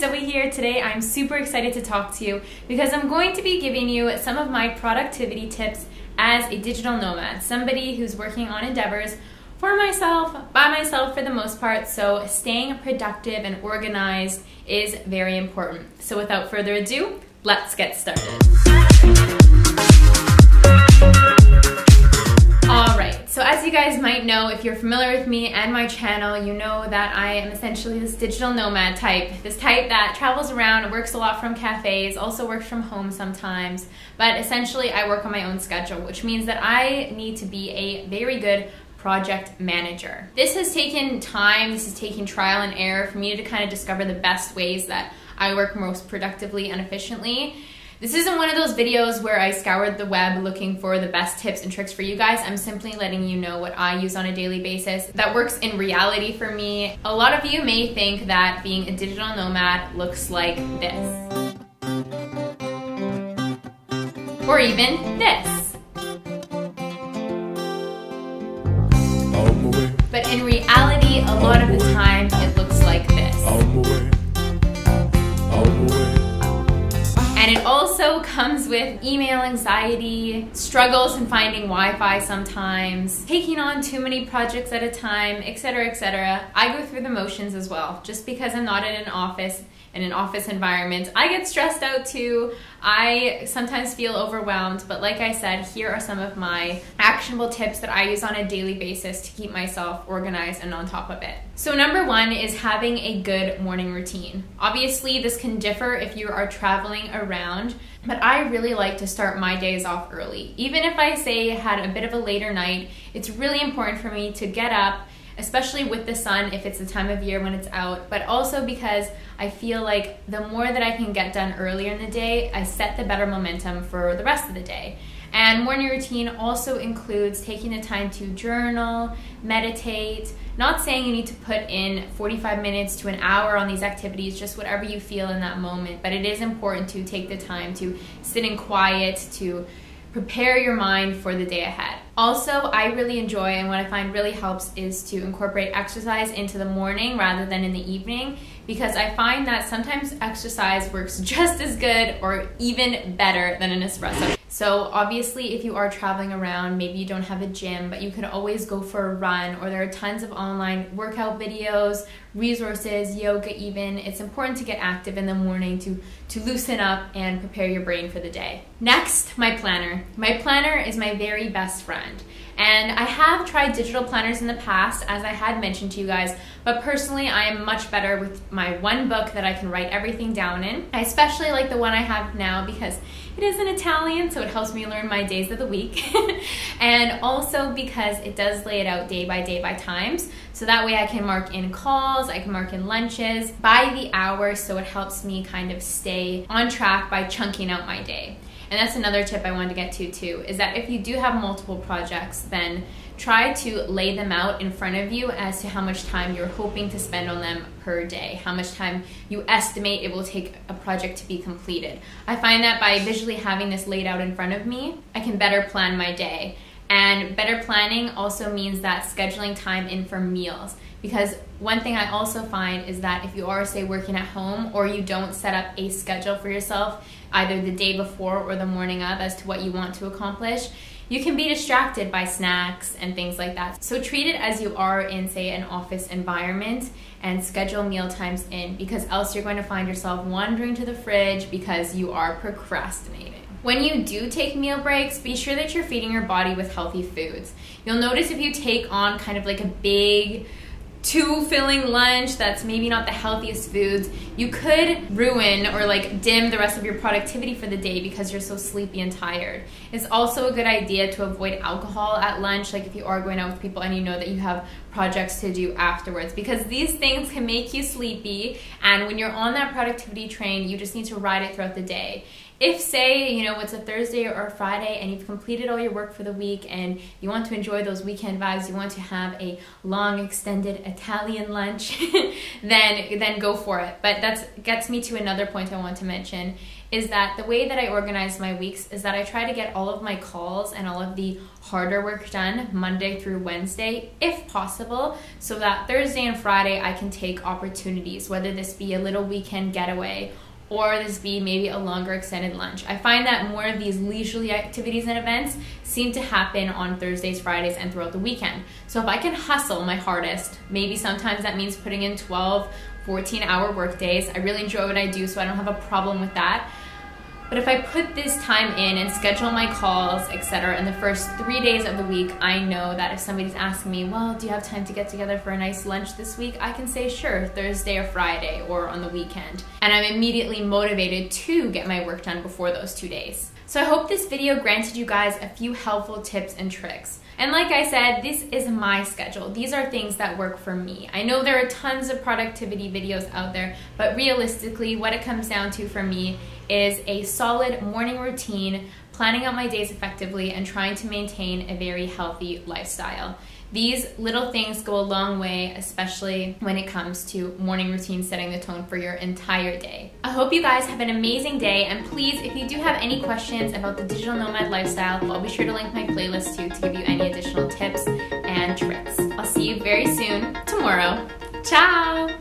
it's Zoey here. Today I'm super excited to talk to you because I'm going to be giving you some of my productivity tips as a digital nomad, somebody who's working on endeavors for myself, by myself for the most part, so staying productive and organized is very important. So without further ado, let's get started. Alright, so as you guys might know, if you're familiar with me and my channel, you know that I am essentially this digital nomad type. This type that travels around, works a lot from cafes, also works from home sometimes, but essentially I work on my own schedule, which means that I need to be a very good project manager. This has taken time, this has taken trial and error for me to kind of discover the best ways that I work most productively and efficiently. This isn't one of those videos where I scoured the web looking for the best tips and tricks for you guys. I'm simply letting you know what I use on a daily basis that works in reality for me. A lot of you may think that being a digital nomad looks like this. Or even this. But in reality, a lot of the time, it looks like this. And it also comes with email anxiety, struggles in finding Wi-Fi sometimes, taking on too many projects at a time, etc., etc. I go through the motions as well. Just because I'm not in an office environment, I get stressed out too. I sometimes feel overwhelmed, but like I said, here are some of my actionable tips that I use on a daily basis to keep myself organized and on top of it. So number one is having a good morning routine. Obviously, this can differ if you are traveling around, but I really like to start my days off early. Even if I say had a bit of a later night, it's really important for me to get up, especially with the sun if it's the time of year when it's out, but also because I feel like the more that I can get done earlier in the day, I set the better momentum for the rest of the day. And morning routine also includes taking the time to journal, meditate, not saying you need to put in 45 minutes to an hour on these activities, just whatever you feel in that moment, but it is important to take the time to sit in quiet, to prepare your mind for the day ahead. Also, I really enjoy, and what I find really helps is to incorporate exercise into the morning rather than in the evening, because I find that sometimes exercise works just as good or even better than an espresso. So obviously, if you are traveling around, maybe you don't have a gym, but you can always go for a run, or there are tons of online workout videos, resources, yoga even. It's important to get active in the morning to loosen up and prepare your brain for the day. Next, my planner. My planner is my very best friend. And I have tried digital planners in the past, as I had mentioned to you guys, but personally I am much better with my one book that I can write everything down in. I especially like the one I have now because it is in Italian, so it helps me learn my days of the week. And also because it does lay it out day by times, so that way I can mark in calls, I can mark in lunches by the hour, so it helps me kind of stay on track by chunking out my day. And that's another tip I wanted to get to too, is that if you do have multiple projects, then try to lay them out in front of you as to how much time you're hoping to spend on them per day, how much time you estimate it will take a project to be completed. I find that by visually having this laid out in front of me, I can better plan my day. And better planning also means that scheduling time in for meals. Because one thing I also find is that if you are, say, working at home, or you don't set up a schedule for yourself, either the day before or the morning of, as to what you want to accomplish, you can be distracted by snacks and things like that. So treat it as you are in, say, an office environment and schedule meal times in, because else you're going to find yourself wandering to the fridge because you are procrastinating. When you do take meal breaks, be sure that you're feeding your body with healthy foods. You'll notice if you take on kind of like a big, too filling lunch that's maybe not the healthiest foods, you could ruin or like dim the rest of your productivity for the day because you're so sleepy and tired. It's also a good idea to avoid alcohol at lunch, like if you are going out with people and you know that you have projects to do afterwards, because these things can make you sleepy, and when you're on that productivity train, you just need to ride it throughout the day. If say, you know, it's a Thursday or a Friday and you've completed all your work for the week and you want to enjoy those weekend vibes, you want to have a long extended Italian lunch, then go for it. But that gets me to another point I want to mention, is that the way that I organize my weeks is that I try to get all of my calls and all of the harder work done Monday through Wednesday, if possible, so that Thursday and Friday I can take opportunities, whether this be a little weekend getaway or this be maybe a longer extended lunch. I find that more of these leisurely activities and events seem to happen on Thursdays, Fridays, and throughout the weekend. So if I can hustle my hardest, maybe sometimes that means putting in 12, 14-hour work days. I really enjoy what I do, so I don't have a problem with that. But if I put this time in and schedule my calls, etc., in the first 3 days of the week, I know that if somebody's asking me, well, do you have time to get together for a nice lunch this week? I can say, sure, Thursday or Friday or on the weekend. And I'm immediately motivated to get my work done before those 2 days. So I hope this video granted you guys a few helpful tips and tricks. And like I said, this is my schedule. These are things that work for me. I know there are tons of productivity videos out there, but realistically, what it comes down to for me is a solid morning routine, planning out my days effectively, and trying to maintain a very healthy lifestyle. These little things go a long way, especially when it comes to morning routine setting the tone for your entire day. I hope you guys have an amazing day, and please, if you do have any questions about the digital nomad lifestyle, I'll be sure to link my playlist too to give you any additional tips and tricks. I'll see you very soon tomorrow. Ciao!